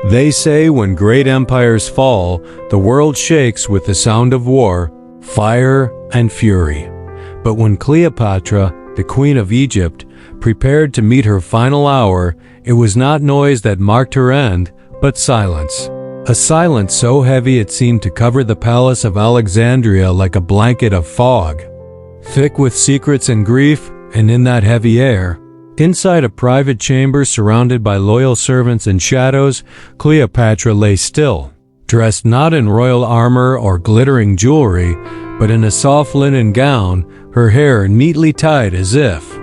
They say when great empires fall, the world shakes with the sound of war, fire, and fury. But when Cleopatra, the queen of Egypt, prepared to meet her final hour, it was not noise that marked her end, but silence. A silence so heavy it seemed to cover the palace of Alexandria like a blanket of fog. Thick with secrets and grief, and in that heavy air, inside a private chamber surrounded by loyal servants and shadows, Cleopatra lay still, dressed not in royal armor or glittering jewelry, but in a soft linen gown, her hair neatly tied as if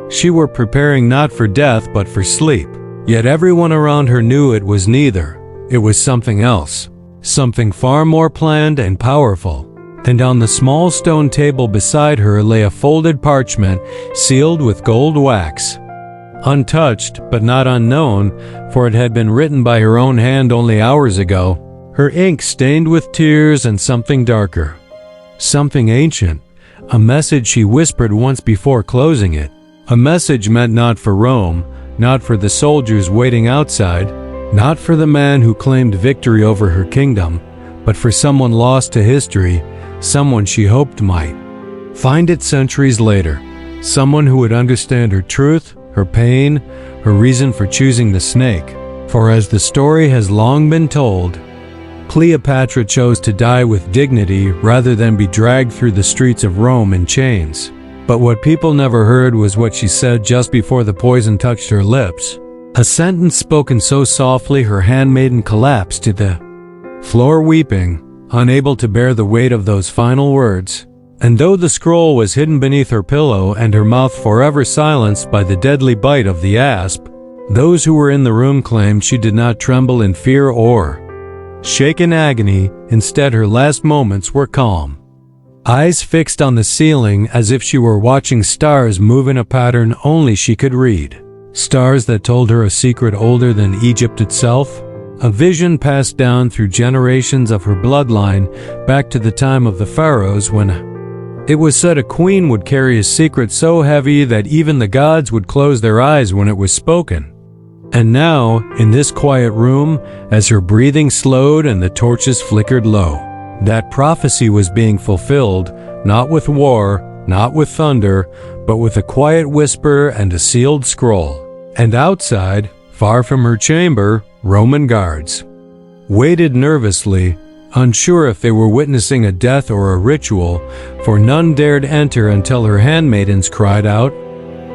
she were preparing not for death but for sleep. Yet everyone around her knew it was neither. It was something else, something far more planned and powerful. And on the small stone table beside her lay a folded parchment sealed with gold wax. Untouched, but not unknown, for it had been written by her own hand only hours ago, her ink stained with tears and something darker. Something ancient, a message she whispered once before closing it. A message meant not for Rome, not for the soldiers waiting outside, not for the man who claimed victory over her kingdom, but for someone lost to history, someone she hoped might find it centuries later, someone who would understand her truth, her pain, her reason for choosing the snake. For as the story has long been told, Cleopatra chose to die with dignity rather than be dragged through the streets of Rome in chains. But what people never heard was what she said just before the poison touched her lips. A sentence spoken so softly her handmaiden collapsed to the floor weeping, unable to bear the weight of those final words. And though the scroll was hidden beneath her pillow and her mouth forever silenced by the deadly bite of the asp, those who were in the room claimed she did not tremble in fear or shake in agony. Instead, her last moments were calm, eyes fixed on the ceiling as if she were watching stars move in a pattern only she could read. Stars that told her a secret older than Egypt itself. A vision passed down through generations of her bloodline back to the time of the pharaohs when it was said a queen would carry a secret so heavy that even the gods would close their eyes when it was spoken. And now, in this quiet room, as her breathing slowed and the torches flickered low, that prophecy was being fulfilled, not with war, not with thunder, but with a quiet whisper and a sealed scroll. And outside, far from her chamber, Roman guards waited nervously, unsure if they were witnessing a death or a ritual, for none dared enter until her handmaidens cried out,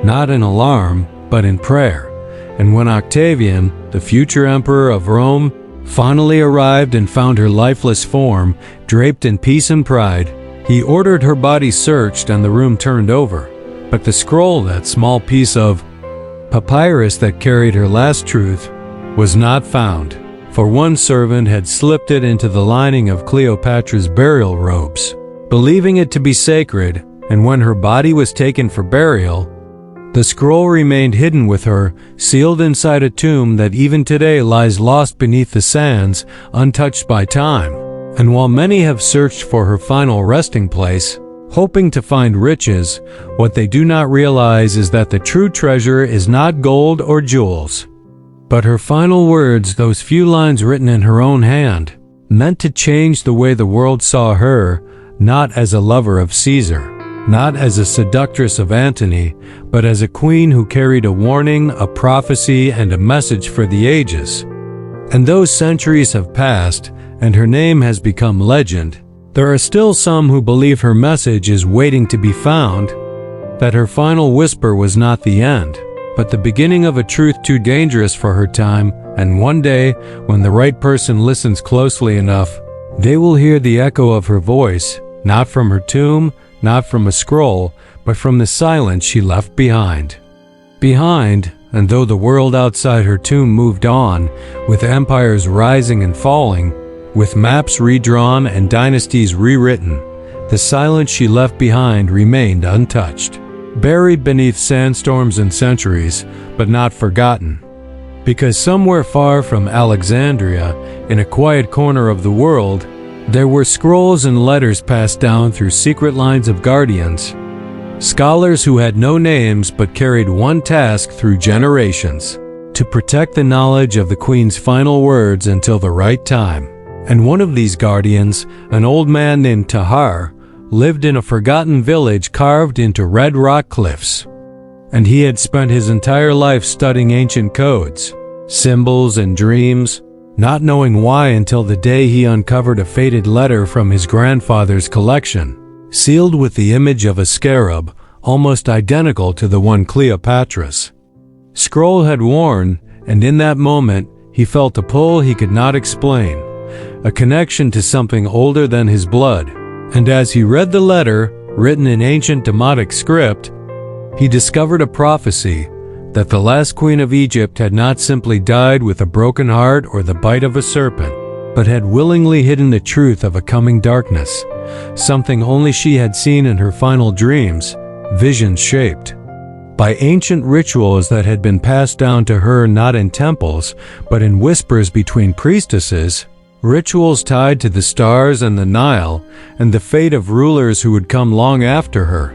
not in alarm, but in prayer. And when Octavian, the future emperor of Rome, finally arrived and found her lifeless form, draped in peace and pride, he ordered her body searched and the room turned over. But the scroll, that small piece of papyrus that carried her last truth, was not found. For one servant had slipped it into the lining of Cleopatra's burial robes, believing it to be sacred, and when her body was taken for burial, the scroll remained hidden with her, sealed inside a tomb that even today lies lost beneath the sands, untouched by time. And while many have searched for her final resting place, hoping to find riches, what they do not realize is that the true treasure is not gold or jewels, but her final words, those few lines written in her own hand, meant to change the way the world saw her, not as a lover of Caesar, not as a seductress of Antony, but as a queen who carried a warning, a prophecy, and a message for the ages. And those centuries have passed, and her name has become legend. There are still some who believe her message is waiting to be found, that her final whisper was not the end, but the beginning of a truth too dangerous for her time, and one day, when the right person listens closely enough, they will hear the echo of her voice, not from her tomb, not from a scroll, but from the silence she left behind. Behind, and though the world outside her tomb moved on, with empires rising and falling, with maps redrawn and dynasties rewritten, the silence she left behind remained untouched, buried beneath sandstorms and centuries, but not forgotten. Because somewhere far from Alexandria, in a quiet corner of the world, there were scrolls and letters passed down through secret lines of guardians, scholars who had no names but carried one task through generations, to protect the knowledge of the queen's final words until the right time. And one of these guardians, an old man named Tahar, lived in a forgotten village carved into red rock cliffs. And he had spent his entire life studying ancient codes, symbols, and dreams, not knowing why until the day he uncovered a faded letter from his grandfather's collection, sealed with the image of a scarab, almost identical to the one Cleopatra's scroll had worn, and in that moment he felt a pull he could not explain, a connection to something older than his blood. And as he read the letter, written in ancient Demotic script, he discovered a prophecy that the last queen of Egypt had not simply died with a broken heart or the bite of a serpent, but had willingly hidden the truth of a coming darkness, something only she had seen in her final dreams, visions shaped by ancient rituals that had been passed down to her not in temples, but in whispers between priestesses, rituals tied to the stars and the Nile, and the fate of rulers who would come long after her.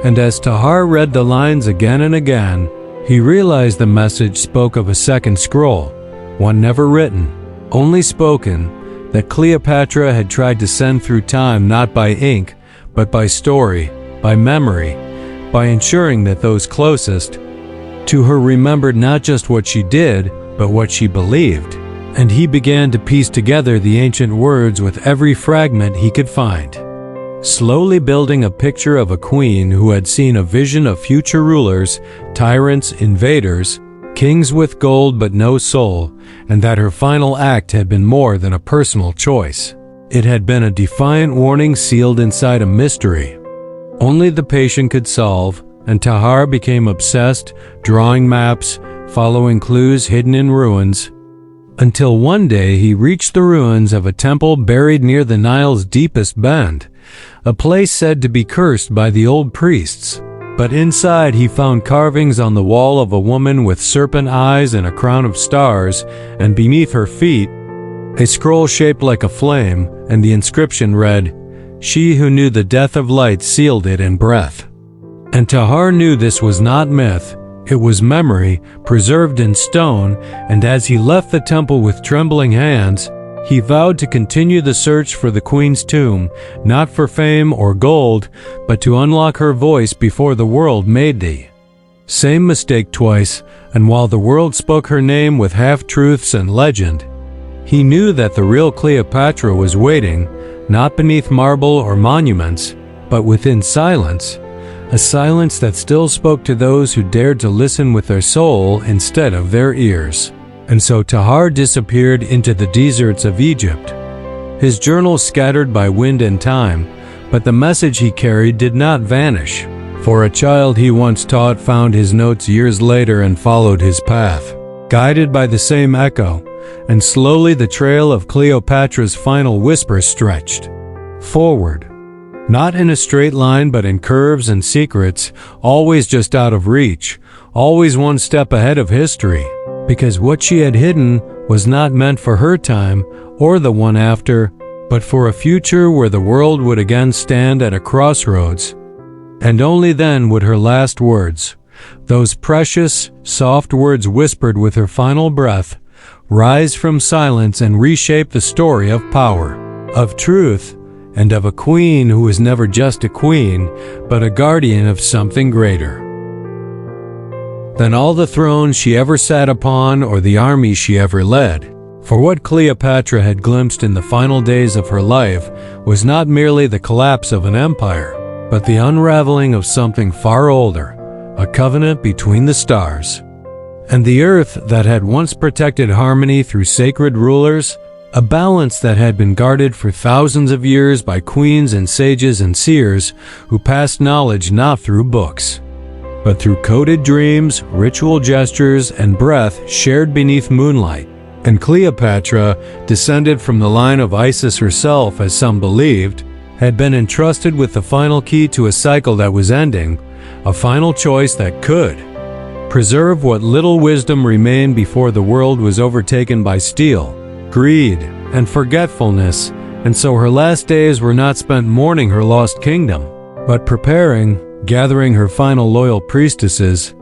And as Tahar read the lines again and again, he realized the message spoke of a second scroll, one never written, only spoken, that Cleopatra had tried to send through time not by ink, but by story, by memory, by ensuring that those closest to her remembered not just what she did, but what she believed. And he began to piece together the ancient words with every fragment he could find, slowly building a picture of a queen who had seen a vision of future rulers, tyrants, invaders, kings with gold but no soul, and that her final act had been more than a personal choice. It had been a defiant warning sealed inside a mystery only the patient could solve, and Tahar became obsessed, drawing maps, following clues hidden in ruins, until one day he reached the ruins of a temple buried near the Nile's deepest bend, a place said to be cursed by the old priests. But inside he found carvings on the wall of a woman with serpent eyes and a crown of stars, and beneath her feet, a scroll shaped like a flame, and the inscription read, "She who knew the death of light sealed it in breath." And Tahar knew this was not myth, it was memory, preserved in stone, and as he left the temple with trembling hands, he vowed to continue the search for the queen's tomb, not for fame or gold, but to unlock her voice before the world made the same mistake twice. And while the world spoke her name with half-truths and legend, he knew that the real Cleopatra was waiting, not beneath marble or monuments, but within silence, a silence that still spoke to those who dared to listen with their soul instead of their ears. And so Tahar disappeared into the deserts of Egypt, his journal scattered by wind and time, but the message he carried did not vanish. For a child he once taught found his notes years later and followed his path, guided by the same echo, and slowly the trail of Cleopatra's final whisper stretched forward, not in a straight line but in curves and secrets, always just out of reach, always one step ahead of history, because what she had hidden was not meant for her time or the one after, but for a future where the world would again stand at a crossroads. And only then would her last words, those precious, soft words whispered with her final breath, rise from silence and reshape the story of power, of truth, and of a queen who was never just a queen, but a guardian of something greater than all the thrones she ever sat upon or the armies she ever led. For what Cleopatra had glimpsed in the final days of her life was not merely the collapse of an empire, but the unraveling of something far older, a covenant between the stars and the earth that had once protected harmony through sacred rulers, a balance that had been guarded for thousands of years by queens and sages and seers who passed knowledge not through books, but through coded dreams, ritual gestures, and breath shared beneath moonlight. And Cleopatra, descended from the line of Isis herself as some believed, had been entrusted with the final key to a cycle that was ending, a final choice that could preserve what little wisdom remained before the world was overtaken by steel, greed, and forgetfulness. And so her last days were not spent mourning her lost kingdom, but preparing, gathering her final loyal priestesses,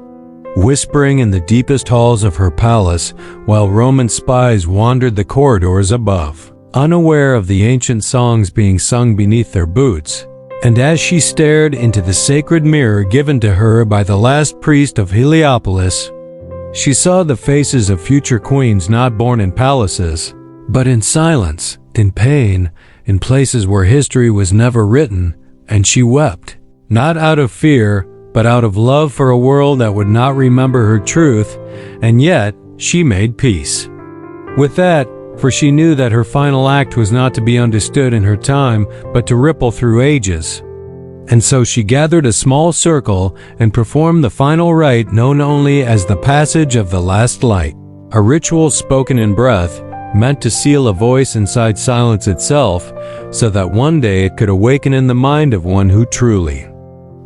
whispering in the deepest halls of her palace, while Roman spies wandered the corridors above, unaware of the ancient songs being sung beneath their boots. And as she stared into the sacred mirror given to her by the last priest of Heliopolis, she saw the faces of future queens not born in palaces, but in silence, in pain, in places where history was never written, and she wept, not out of fear, but out of love for a world that would not remember her truth, and yet she made peace with that, for she knew that her final act was not to be understood in her time, but to ripple through ages. And so she gathered a small circle and performed the final rite known only as the passage of the last light, a ritual spoken in breath, meant to seal a voice inside silence itself, so that one day it could awaken in the mind of one who truly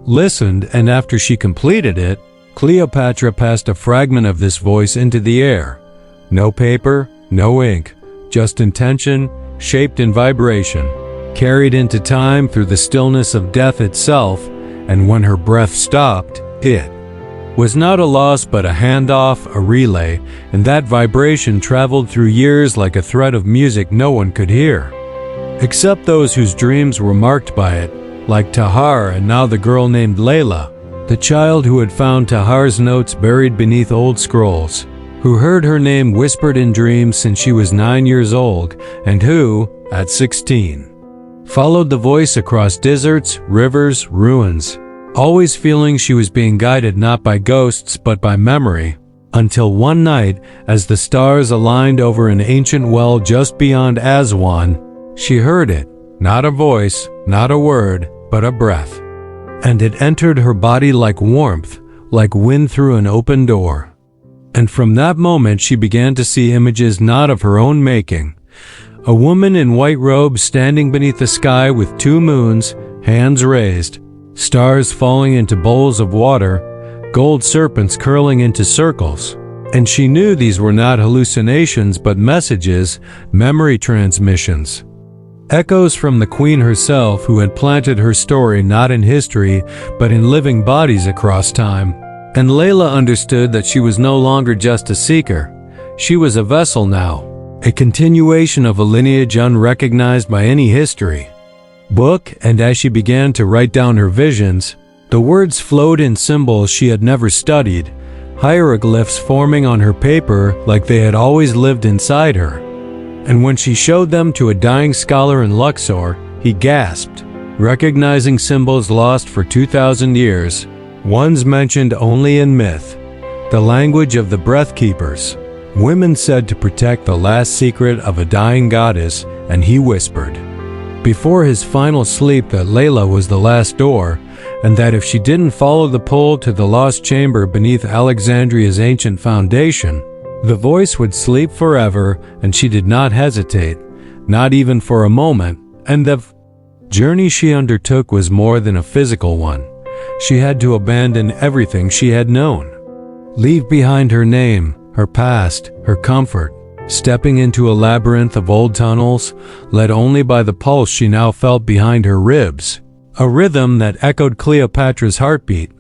listened. And after she completed it, Cleopatra passed a fragment of this voice into the air. No paper, no ink, just intention, shaped in vibration, carried into time through the stillness of death itself. And when her breath stopped, it was not a loss but a handoff, a relay, and that vibration traveled through years like a thread of music no one could hear, except those whose dreams were marked by it, like Tahar and now the girl named Layla, the child who had found Tahar's notes buried beneath old scrolls, who heard her name whispered in dreams since she was 9 years old, and who, at 16, followed the voice across deserts, rivers, ruins, always feeling she was being guided not by ghosts but by memory, until one night, as the stars aligned over an ancient well just beyond Aswan, she heard it, not a voice, not a word, but a breath. And it entered her body like warmth, like wind through an open door. And from that moment she began to see images not of her own making. A woman in white robes standing beneath the sky with 2 moons, hands raised, stars falling into bowls of water, gold serpents curling into circles. And she knew these were not hallucinations but messages, memory transmissions. Echoes from the queen herself, who had planted her story not in history but in living bodies across time. And Layla understood that she was no longer just a seeker. She was a vessel now, a continuation of a lineage unrecognized by any history book. And as she began to write down her visions, the words flowed in symbols she had never studied, hieroglyphs forming on her paper like they had always lived inside her. And when she showed them to a dying scholar in Luxor, he gasped, recognizing symbols lost for 2,000 years, ones mentioned only in myth, the language of the breath keepers, women said to protect the last secret of a dying goddess. And he whispered before his final sleep that Layla was the last door, and that if she didn't follow the pull to the lost chamber beneath Alexandria's ancient foundation, the voice would sleep forever. And she did not hesitate, not even for a moment. And the journey she undertook was more than a physical one. She had to abandon everything she had known, leave behind her name, her past, her comfort, stepping into a labyrinth of old tunnels, led only by the pulse she now felt behind her ribs, a rhythm that echoed Cleopatra's heartbeat.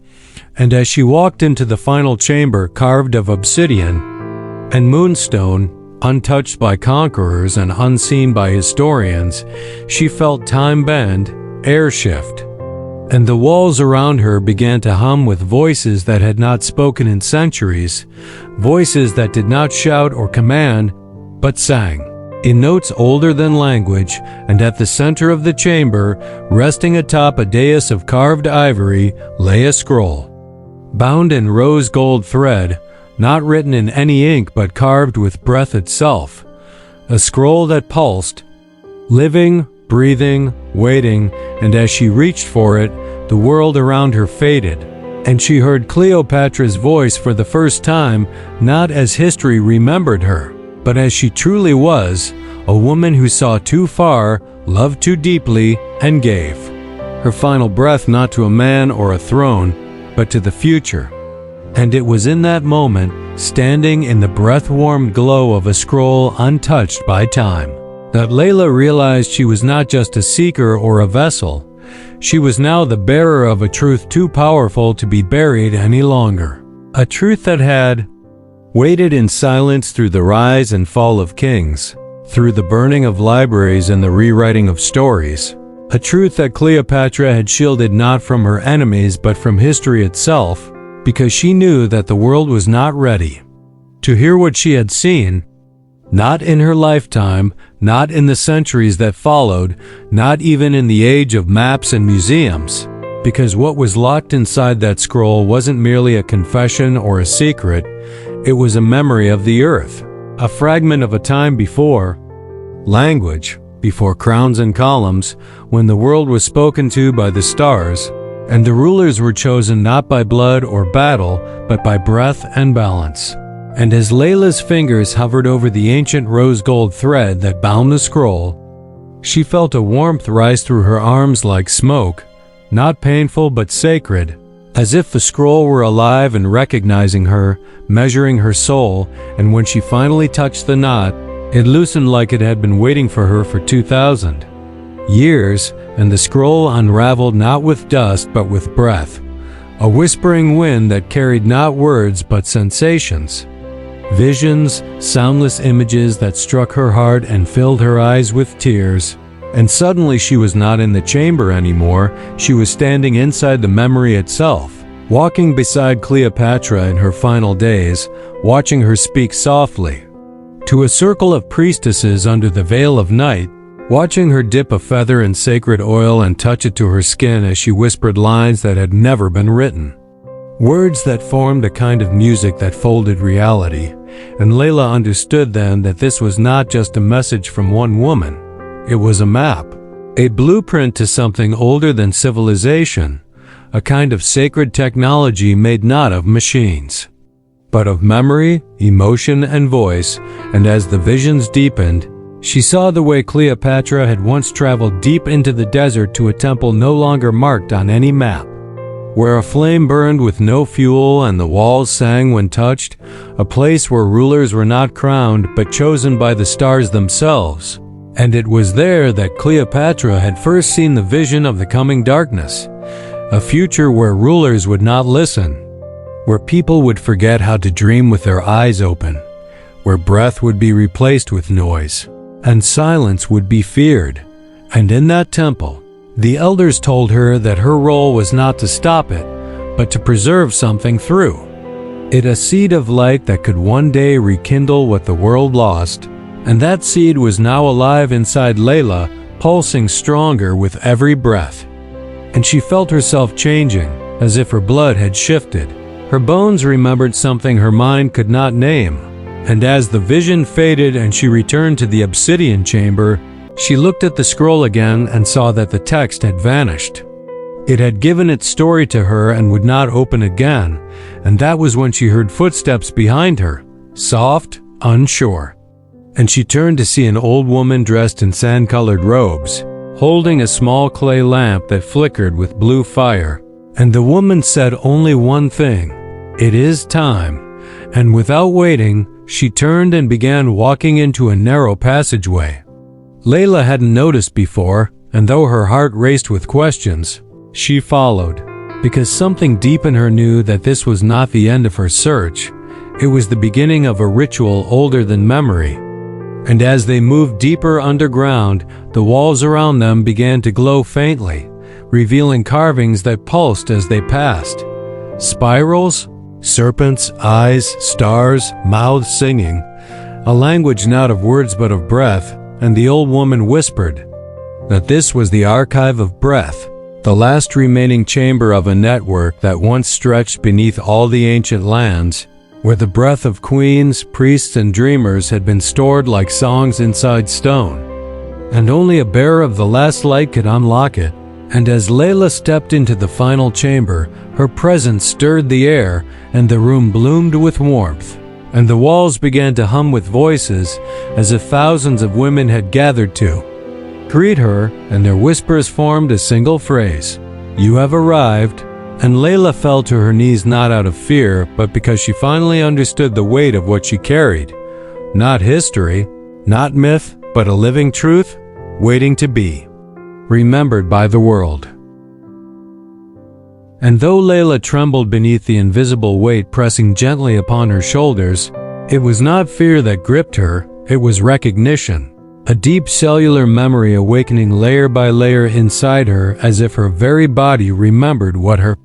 And as she walked into the final chamber carved of obsidian and moonstone, untouched by conquerors and unseen by historians, she felt time bend, air shift. And the walls around her began to hum with voices that had not spoken in centuries, voices that did not shout or command, but sang, in notes older than language. And at the center of the chamber, resting atop a dais of carved ivory, lay a scroll, bound in rose gold thread, not written in any ink but carved with breath itself, a scroll that pulsed, living, breathing, waiting. And as she reached for it, the world around her faded, and she heard Cleopatra's voice for the first time, not as history remembered her, but as she truly was, a woman who saw too far, loved too deeply, and gave her final breath not to a man or a throne, but to the future. And it was in that moment, standing in the breath-warmed glow of a scroll untouched by time, that Layla realized she was not just a seeker or a vessel. She was now the bearer of a truth too powerful to be buried any longer, A truth that had waited in silence through the rise and fall of kings, through the burning of libraries and the rewriting of stories. A truth that Cleopatra had shielded not from her enemies but from history itself, because she knew that the world was not ready to hear what she had seen, not in her lifetime, not in the centuries that followed, not even in the age of maps and museums, because what was locked inside that scroll wasn't merely a confession or a secret, it was a memory of the earth, a fragment of a time before language, before crowns and columns, when the world was spoken to by the stars, and the rulers were chosen not by blood or battle, but by breath and balance. And as Layla's fingers hovered over the ancient rose-gold thread that bound the scroll, she felt a warmth rise through her arms like smoke, not painful but sacred, as if the scroll were alive and recognizing her, measuring her soul, and when she finally touched the knot, it loosened like it had been waiting for her for 2,000 years, and the scroll unraveled not with dust but with breath, a whispering wind that carried not words but sensations, visions, soundless images that struck her heart and filled her eyes with tears. And suddenly she was not in the chamber anymore, she was standing inside the memory itself, walking beside Cleopatra in her final days, watching her speak softly to a circle of priestesses under the veil of night, watching her dip a feather in sacred oil and touch it to her skin as she whispered lines that had never been written. Words that formed a kind of music that folded reality, and Layla understood then that this was not just a message from one woman. It was a map, a blueprint to something older than civilization, a kind of sacred technology made not of machines, but of memory, emotion, and voice, and as the visions deepened, she saw the way Cleopatra had once traveled deep into the desert to a temple no longer marked on any map, where a flame burned with no fuel and the walls sang when touched, a place where rulers were not crowned but chosen by the stars themselves. And it was there that Cleopatra had first seen the vision of the coming darkness, a future where rulers would not listen, where people would forget how to dream with their eyes open, where breath would be replaced with noise, and silence would be feared. And in that temple, the elders told her that her role was not to stop it, but to preserve something through it, a seed of light that could one day rekindle what the world lost. And that seed was now alive inside Layla, pulsing stronger with every breath. And she felt herself changing, as if her blood had shifted. Her bones remembered something her mind could not name. And as the vision faded and she returned to the obsidian chamber, she looked at the scroll again and saw that the text had vanished. It had given its story to her and would not open again, and that was when she heard footsteps behind her, soft, unsure. And she turned to see an old woman dressed in sand-colored robes, holding a small clay lamp that flickered with blue fire. And the woman said only one thing, "It is time." And without waiting, she turned and began walking into a narrow passageway. Layla hadn't noticed before, and though her heart raced with questions, she followed, because something deep in her knew that this was not the end of her search. It was the beginning of a ritual older than memory. And as they moved deeper underground, the walls around them began to glow faintly, revealing carvings that pulsed as they passed. Spirals, serpents, eyes, stars, mouths singing, a language not of words but of breath, and the old woman whispered that this was the archive of breath, the last remaining chamber of a network that once stretched beneath all the ancient lands, where the breath of queens, priests, and dreamers had been stored like songs inside stone. And only a bearer of the last light could unlock it. And as Layla stepped into the final chamber, her presence stirred the air, and the room bloomed with warmth. And the walls began to hum with voices, as if thousands of women had gathered to greet her, and their whispers formed a single phrase, "You have arrived." And Layla fell to her knees not out of fear, but because she finally understood the weight of what she carried. Not history, not myth, but a living truth, waiting to be remembered by the world. And though Layla trembled beneath the invisible weight pressing gently upon her shoulders, it was not fear that gripped her, it was recognition. A deep cellular memory awakening layer by layer inside her as if her very body remembered what her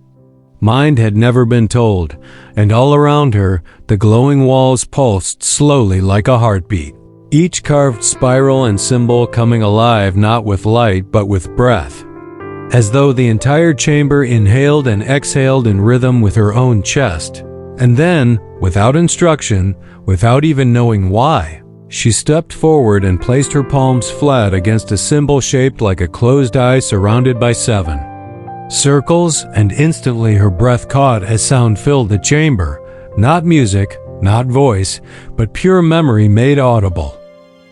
mind had never been told, and all around her, the glowing walls pulsed slowly like a heartbeat. Each carved spiral and symbol coming alive not with light but with breath, as though the entire chamber inhaled and exhaled in rhythm with her own chest. And then, without instruction, without even knowing why, she stepped forward and placed her palms flat against a symbol shaped like a closed eye surrounded by 7 circles, and instantly her breath caught as sound filled the chamber. Not music, not voice, but pure memory made audible.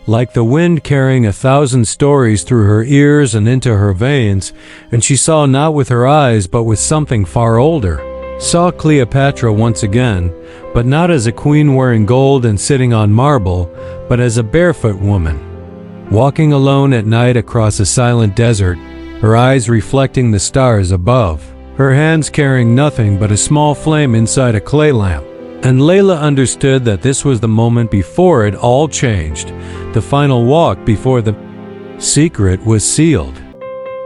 Like the wind carrying 1,000 stories through her ears and into her veins, and she saw not with her eyes but with something far older. Saw Cleopatra once again, but not as a queen wearing gold and sitting on marble, but as a barefoot woman, walking alone at night across a silent desert, her eyes reflecting the stars above, her hands carrying nothing but a small flame inside a clay lamp. And Layla understood that this was the moment before it all changed, the final walk before the secret was sealed.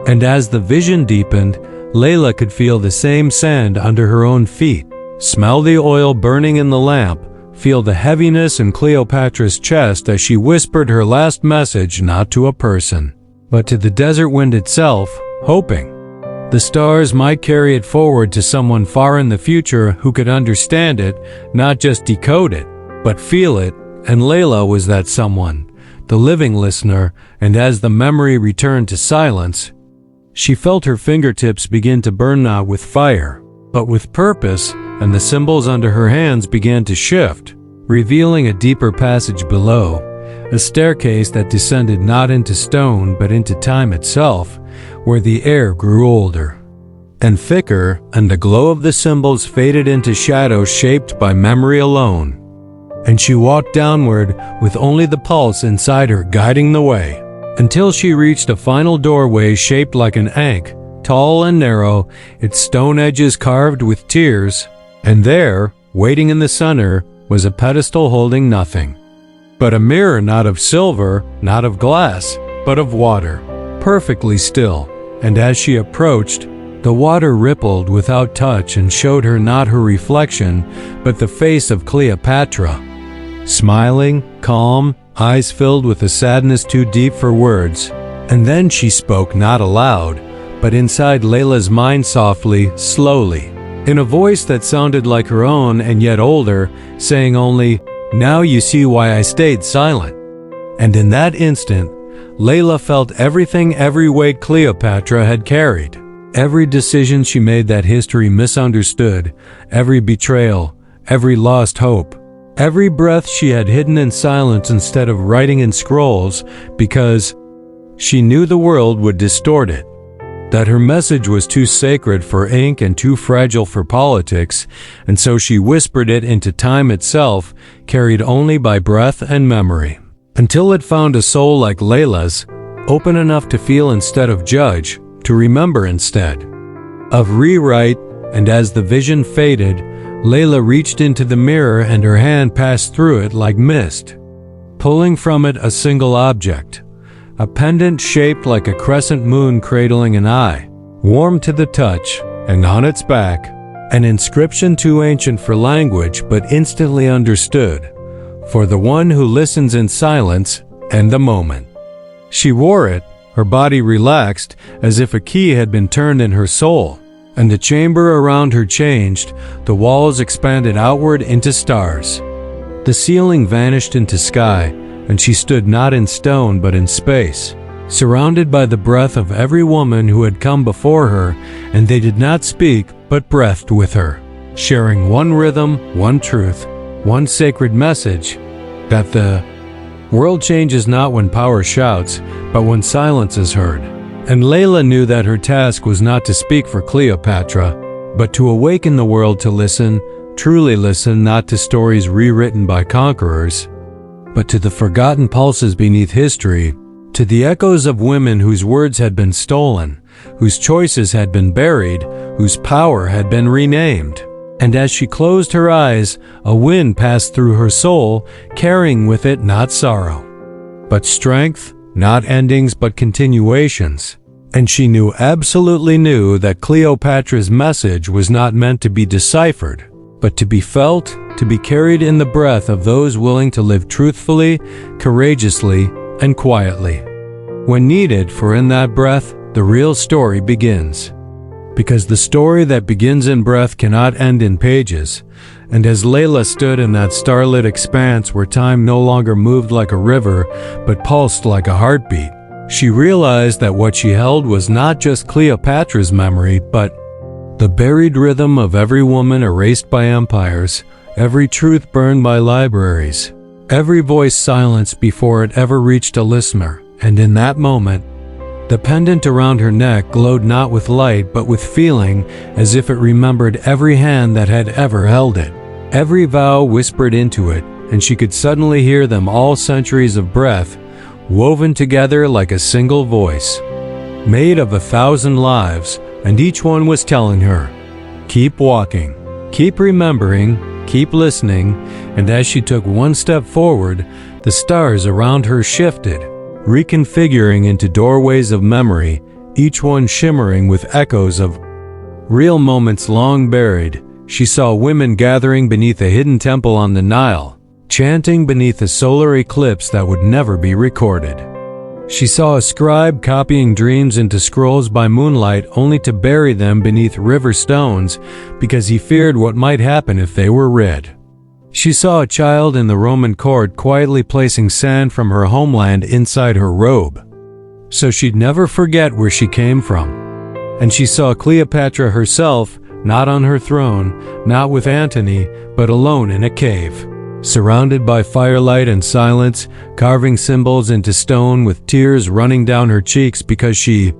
And as the vision deepened, Layla could feel the same sand under her own feet, smell the oil burning in the lamp, feel the heaviness in Cleopatra's chest as she whispered her last message not to a person, but to the desert wind itself, hoping the stars might carry it forward to someone far in the future who could understand it, not just decode it, but feel it. And Layla was that someone, the living listener, and as the memory returned to silence, she felt her fingertips begin to burn not with fire, but with purpose, and the symbols under her hands began to shift, revealing a deeper passage below, a staircase that descended not into stone but into time itself, where the air grew older and thicker, and the glow of the symbols faded into shadows shaped by memory alone. And she walked downward with only the pulse inside her guiding the way, until she reached a final doorway shaped like an ankh, tall and narrow, its stone edges carved with tears, and there, waiting in the center, was a pedestal holding nothing but a mirror, not of silver, not of glass, but of water, perfectly still. And as she approached, the water rippled without touch and showed her not her reflection, but the face of Cleopatra, smiling, calm, eyes filled with a sadness too deep for words. And then she spoke not aloud, but inside Layla's mind softly, slowly, in a voice that sounded like her own and yet older, saying only, "Now you see why I stayed silent." And in that instant, Layla felt everything every weight Cleopatra had carried, every decision she made that history misunderstood, every betrayal, every lost hope, every breath she had hidden in silence instead of writing in scrolls, because she knew the world would distort it, that her message was too sacred for ink and too fragile for politics, and so she whispered it into time itself, carried only by breath and memory, until it found a soul like Layla's, open enough to feel instead of judge, to remember instead of rewrite. And as the vision faded, Layla reached into the mirror and her hand passed through it like mist, pulling from it a single object, a pendant shaped like a crescent moon cradling an eye, warm to the touch, and on its back, an inscription too ancient for language but instantly understood, for the one who listens in silence and the moment. She wore it, her body relaxed as if a key had been turned in her soul, and the chamber around her changed, the walls expanded outward into stars. The ceiling vanished into sky, and she stood not in stone but in space, surrounded by the breath of every woman who had come before her, and they did not speak but breathed with her, sharing one rhythm, one truth, one sacred message, that the world changes not when power shouts, but when silence is heard. And Layla knew that her task was not to speak for Cleopatra, but to awaken the world to listen, truly listen, not to stories rewritten by conquerors, but to the forgotten pulses beneath history, to the echoes of women whose words had been stolen, whose choices had been buried, whose power had been renamed. And as she closed her eyes, a wind passed through her soul, carrying with it not sorrow, but strength, not endings but continuations. And she absolutely knew that Cleopatra's message was not meant to be deciphered, but to be felt, to be carried in the breath of those willing to live truthfully, courageously, and quietly. When needed, for in that breath, the real story begins. Because the story that begins in breath cannot end in pages, and as Layla stood in that starlit expanse where time no longer moved like a river, but pulsed like a heartbeat, she realized that what she held was not just Cleopatra's memory, but the buried rhythm of every woman erased by empires, every truth burned by libraries, every voice silenced before it ever reached a listener. And in that moment, the pendant around her neck glowed not with light but with feeling, as if it remembered every hand that had ever held it. Every vow whispered into it, and she could suddenly hear them, all centuries of breath, woven together like a single voice, made of 1,000 lives, and each one was telling her, keep walking, keep remembering, keep listening. And as she took one step forward, the stars around her shifted, reconfiguring into doorways of memory, each one shimmering with echoes of real moments long buried. She saw women gathering beneath a hidden temple on the Nile, chanting beneath a solar eclipse that would never be recorded. She saw a scribe copying dreams into scrolls by moonlight only to bury them beneath river stones because he feared what might happen if they were read. She saw a child in the Roman court quietly placing sand from her homeland inside her robe, so she'd never forget where she came from. And she saw Cleopatra herself, not on her throne, not with Antony, but alone in a cave, surrounded by firelight and silence, carving symbols into stone with tears running down her cheeks because she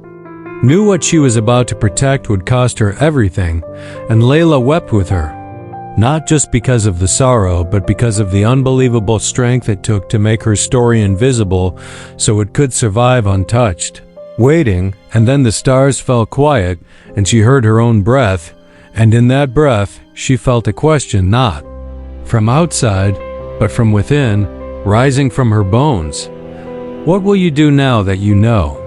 knew what she was about to protect would cost her everything. And Layla wept with her, not just because of the sorrow, but because of the unbelievable strength it took to make her story invisible so it could survive untouched. Waiting, and then the stars fell quiet, and she heard her own breath, and in that breath she felt a question not from outside, but from within, rising from her bones. What will you do now that you know?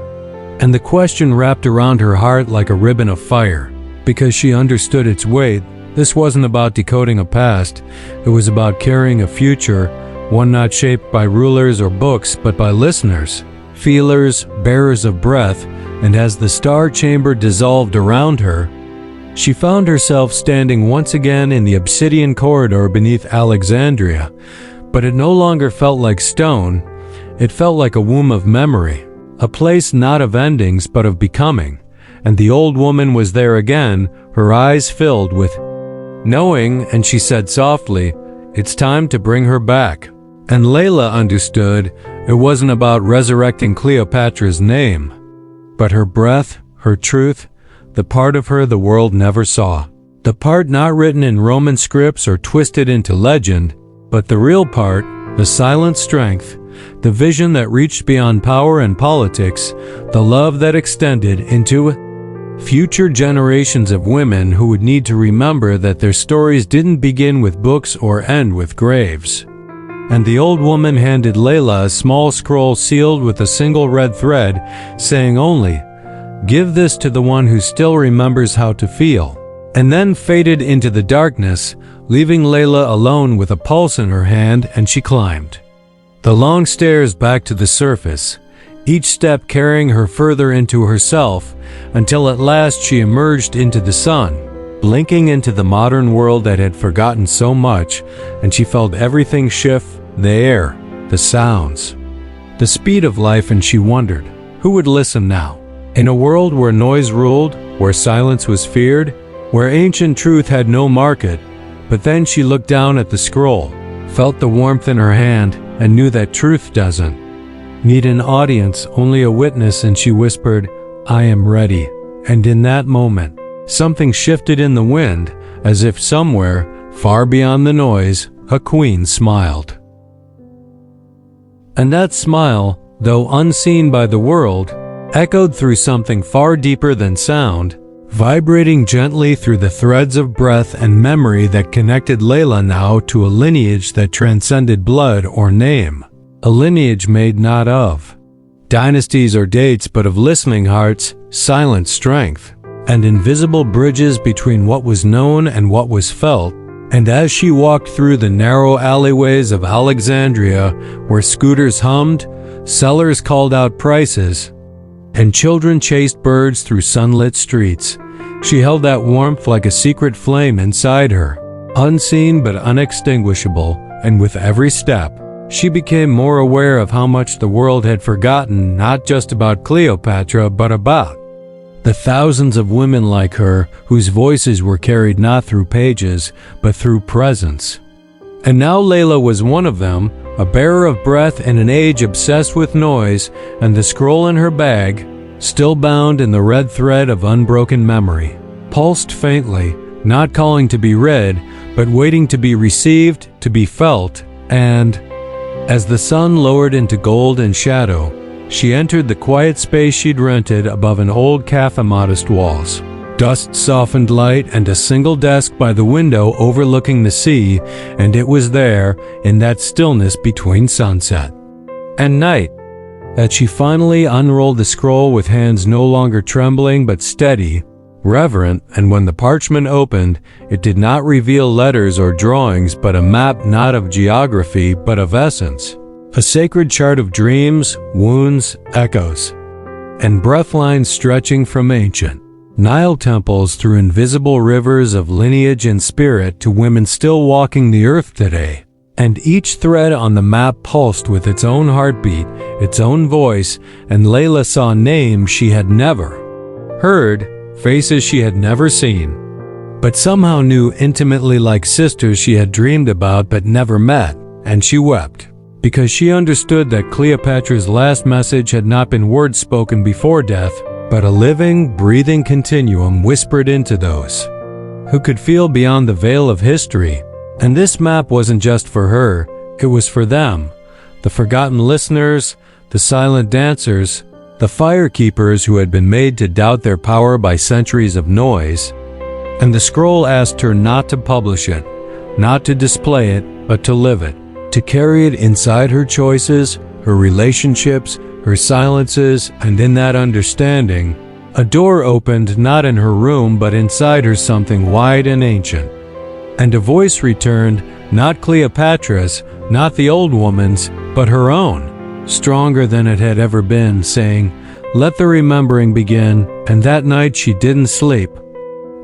And the question wrapped around her heart like a ribbon of fire, because she understood its weight. This wasn't about decoding a past, it was about carrying a future, one not shaped by rulers or books, but by listeners, feelers, bearers of breath. And as the star chamber dissolved around her, she found herself standing once again in the obsidian corridor beneath Alexandria. But it no longer felt like stone, it felt like a womb of memory, a place not of endings but of becoming. And the old woman was there again, her eyes filled with knowing, and she said softly, "It's time to bring her back." And Layla understood it wasn't about resurrecting Cleopatra's name, but her breath, her truth, the part of her the world never saw. The part not written in Roman scripts or twisted into legend, but the real part, the silent strength, the vision that reached beyond power and politics, the love that extended into future generations of women who would need to remember that their stories didn't begin with books or end with graves. And the old woman handed Layla a small scroll sealed with a single red thread, saying only, "Give this to the one who still remembers how to feel," and then faded into the darkness, leaving Layla alone with a pulse in her hand. And she climbed the long stairs back to the surface, each step carrying her further into herself, until at last she emerged into the sun, blinking into the modern world that had forgotten so much. And she felt everything shift, the air, the sounds, the speed of life. And she wondered, who would listen now? In a world where noise ruled, where silence was feared, where ancient truth had no market. But then she looked down at the scroll, felt the warmth in her hand, and knew that truth doesn't need an audience, only a witness. And she whispered, "I am ready." And in that moment, something shifted in the wind, as if somewhere, far beyond the noise, a queen smiled. And that smile, though unseen by the world, echoed through something far deeper than sound, vibrating gently through the threads of breath and memory that connected Layla now to a lineage that transcended blood or name. A lineage made not of dynasties or dates, but of listening hearts, silent strength, and invisible bridges between what was known and what was felt. And as she walked through the narrow alleyways of Alexandria, where scooters hummed, sellers called out prices, and children chased birds through sunlit streets, she held that warmth like a secret flame inside her, unseen but unextinguishable, and with every step, she became more aware of how much the world had forgotten, not just about Cleopatra, but about the thousands of women like her whose voices were carried not through pages, but through presence. And now Layla was one of them, a bearer of breath in an age obsessed with noise, and the scroll in her bag, still bound in the red thread of unbroken memory, pulsed faintly, not calling to be read, but waiting to be received, to be felt. And as the sun lowered into gold and shadow, she entered the quiet space she'd rented above an old cafe, modest walls, dust-softened light, and a single desk by the window overlooking the sea, and it was there, in that stillness between sunset and night, that she finally unrolled the scroll with hands no longer trembling but steady, reverent, and when the parchment opened, it did not reveal letters or drawings, but a map not of geography but of essence, a sacred chart of dreams, wounds, echoes, and breath lines stretching from ancient Nile temples through invisible rivers of lineage and spirit to women still walking the earth today. And each thread on the map pulsed with its own heartbeat, its own voice, and Layla saw names she had never heard, faces she had never seen, but somehow knew intimately, like sisters she had dreamed about but never met, and she wept, because she understood that Cleopatra's last message had not been words spoken before death, but a living, breathing continuum whispered into those who could feel beyond the veil of history. And this map wasn't just for her, it was for them, the forgotten listeners, the silent dancers, the firekeepers who had been made to doubt their power by centuries of noise. And the scroll asked her not to publish it, not to display it, but to live it, to carry it inside her choices, her relationships, her silences, and in that understanding, a door opened not in her room but inside her, something wide and ancient. And a voice returned, not Cleopatra's, not the old woman's, but her own, stronger than it had ever been, saying, "Let the remembering begin." And that night she didn't sleep,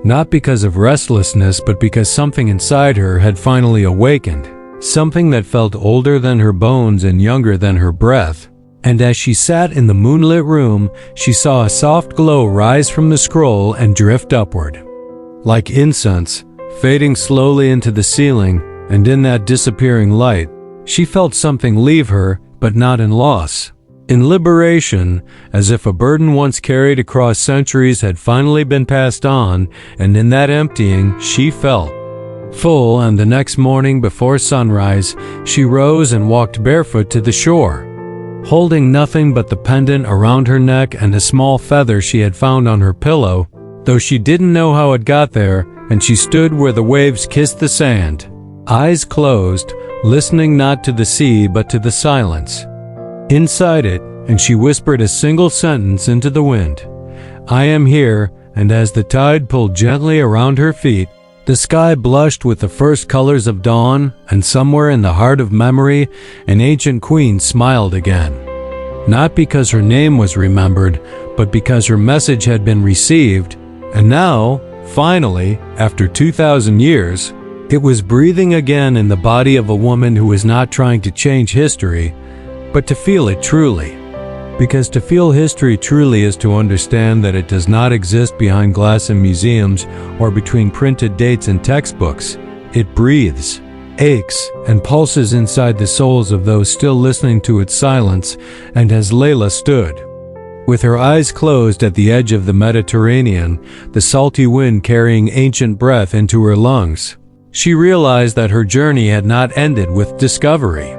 not because of restlessness, but because something inside her had finally awakened, something that felt older than her bones and younger than her breath. And as she sat in the moonlit room, she saw a soft glow rise from the scroll and drift upward, like incense, fading slowly into the ceiling, and in that disappearing light, she felt something leave her, but not in loss, in liberation, as if a burden once carried across centuries had finally been passed on, and in that emptying, she felt full. And the next morning before sunrise, she rose and walked barefoot to the shore, holding nothing but the pendant around her neck and a small feather she had found on her pillow, though she didn't know how it got there. And she stood where the waves kissed the sand, eyes closed, listening not to the sea but to the silence inside it, and she whispered a single sentence into the wind, "I am here." And as the tide pulled gently around her feet, the sky blushed with the first colors of dawn, and somewhere in the heart of memory, an ancient queen smiled again, not because her name was remembered, but because her message had been received. And now, finally, after 2,000 years, it was breathing again in the body of a woman who was not trying to change history, but to feel it truly. Because to feel history truly is to understand that it does not exist behind glass in museums or between printed dates and textbooks. It breathes, aches, and pulses inside the souls of those still listening to its silence. And as Layla stood, with her eyes closed at the edge of the Mediterranean, the salty wind carrying ancient breath into her lungs, she realized that her journey had not ended with discovery,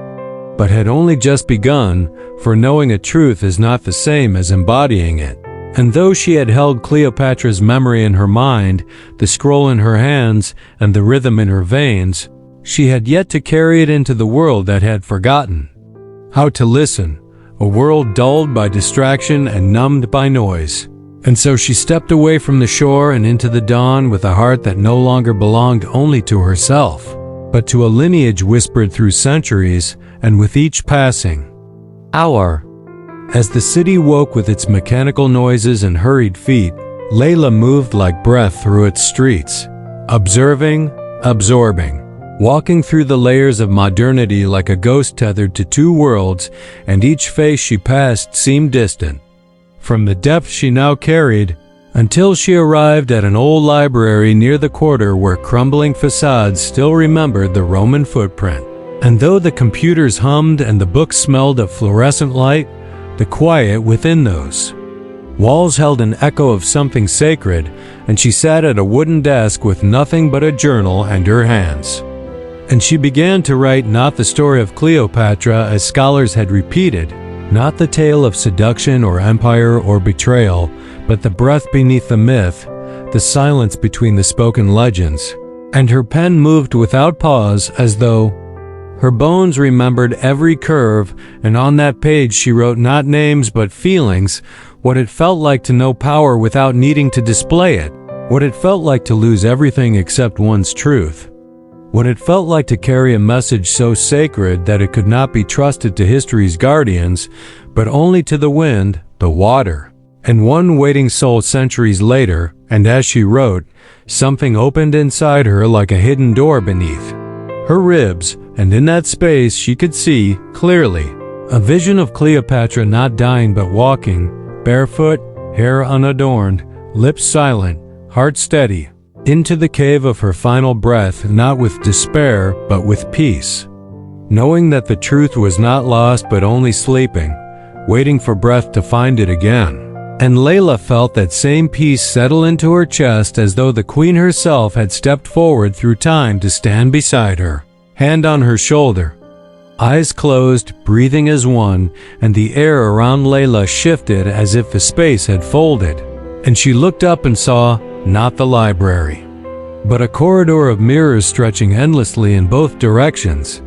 but had only just begun, for knowing a truth is not the same as embodying it. And though she had held Cleopatra's memory in her mind, the scroll in her hands, and the rhythm in her veins, she had yet to carry it into the world that had forgotten how to listen, a world dulled by distraction and numbed by noise. And so she stepped away from the shore and into the dawn with a heart that no longer belonged only to herself, but to a lineage whispered through centuries and with each passing hour. As the city woke with its mechanical noises and hurried feet, Layla moved like breath through its streets, observing, absorbing, walking through the layers of modernity like a ghost tethered to two worlds, and each face she passed seemed distant from the depth she now carried, until she arrived at an old library near the quarter where crumbling facades still remembered the Roman footprint. And though the computers hummed and the books smelled of fluorescent light, the quiet within those walls held an echo of something sacred, and she sat at a wooden desk with nothing but a journal and her hands. And she began to write not the story of Cleopatra as scholars had repeated, not the tale of seduction or empire or betrayal, but the breath beneath the myth, the silence between the spoken legends. And her pen moved without pause, as though her bones remembered every curve, and on that page she wrote not names but feelings, what it felt like to know power without needing to display it, what it felt like to lose everything except one's truth, what it felt like to carry a message so sacred that it could not be trusted to history's guardians, but only to the wind, the water, and one waiting soul centuries later. And as she wrote, something opened inside her like a hidden door beneath her ribs, and in that space she could see, clearly, a vision of Cleopatra not dying but walking, barefoot, hair unadorned, lips silent, heart steady, into the cave of her final breath, not with despair but with peace, knowing that the truth was not lost but only sleeping, waiting for breath to find it again. And Layla felt that same peace settle into her chest as though the queen herself had stepped forward through time to stand beside her, hand on her shoulder, eyes closed, breathing as one, and the air around Layla shifted as if the space had folded, and she looked up and saw not the library, but a corridor of mirrors stretching endlessly in both directions,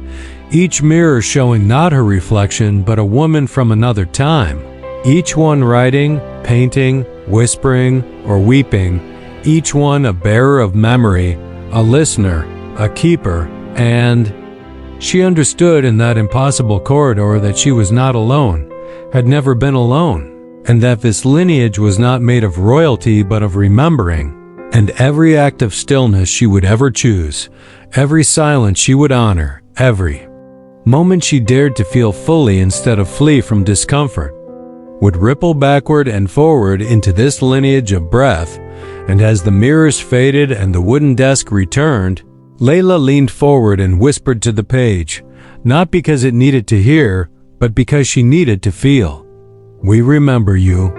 each mirror showing not her reflection but a woman from another time, each one writing, painting, whispering, or weeping, each one a bearer of memory, a listener, a keeper, and she understood in that impossible corridor that she was not alone, had never been alone, and that this lineage was not made of royalty but of remembering, and every act of stillness she would ever choose, every silence she would honor, every moment she dared to feel fully instead of flee from discomfort, would ripple backward and forward into this lineage of breath. And as the mirrors faded and the wooden desk returned, Layla leaned forward and whispered to the page, not because it needed to hear, but because she needed to feel, "We remember you."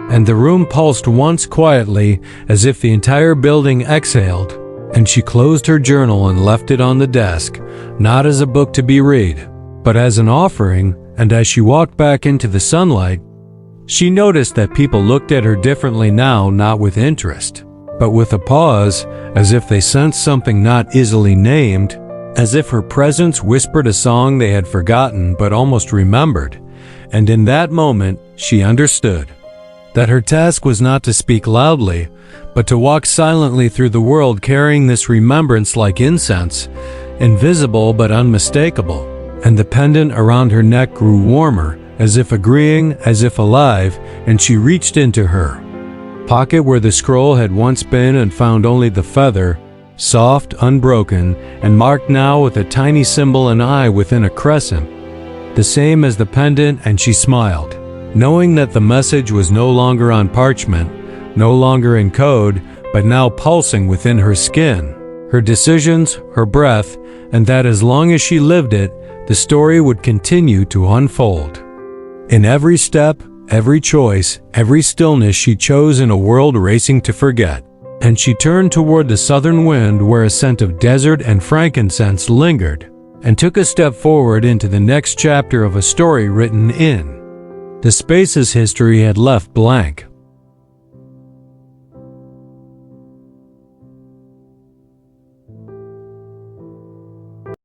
And the room pulsed once quietly, as if the entire building exhaled, and she closed her journal and left it on the desk, not as a book to be read, but as an offering. And as she walked back into the sunlight, she noticed that people looked at her differently now, not with interest, but with a pause, as if they sensed something not easily named, as if her presence whispered a song they had forgotten but almost remembered. And in that moment, she understood that her task was not to speak loudly, but to walk silently through the world carrying this remembrance like incense, invisible but unmistakable. And the pendant around her neck grew warmer, as if agreeing, as if alive, and she reached into her pocket where the scroll had once been and found only the feather, soft, unbroken, and marked now with a tiny symbol, an eye within a crescent, the same as the pendant, and she smiled, knowing that the message was no longer on parchment, no longer in code, but now pulsing within her skin, her decisions, her breath, and that as long as she lived it, the story would continue to unfold. In every step, every choice, every stillness she chose in a world racing to forget. And she turned toward the southern wind where a scent of desert and frankincense lingered, and took a step forward into the next chapter of a story written in the spaces history had left blank.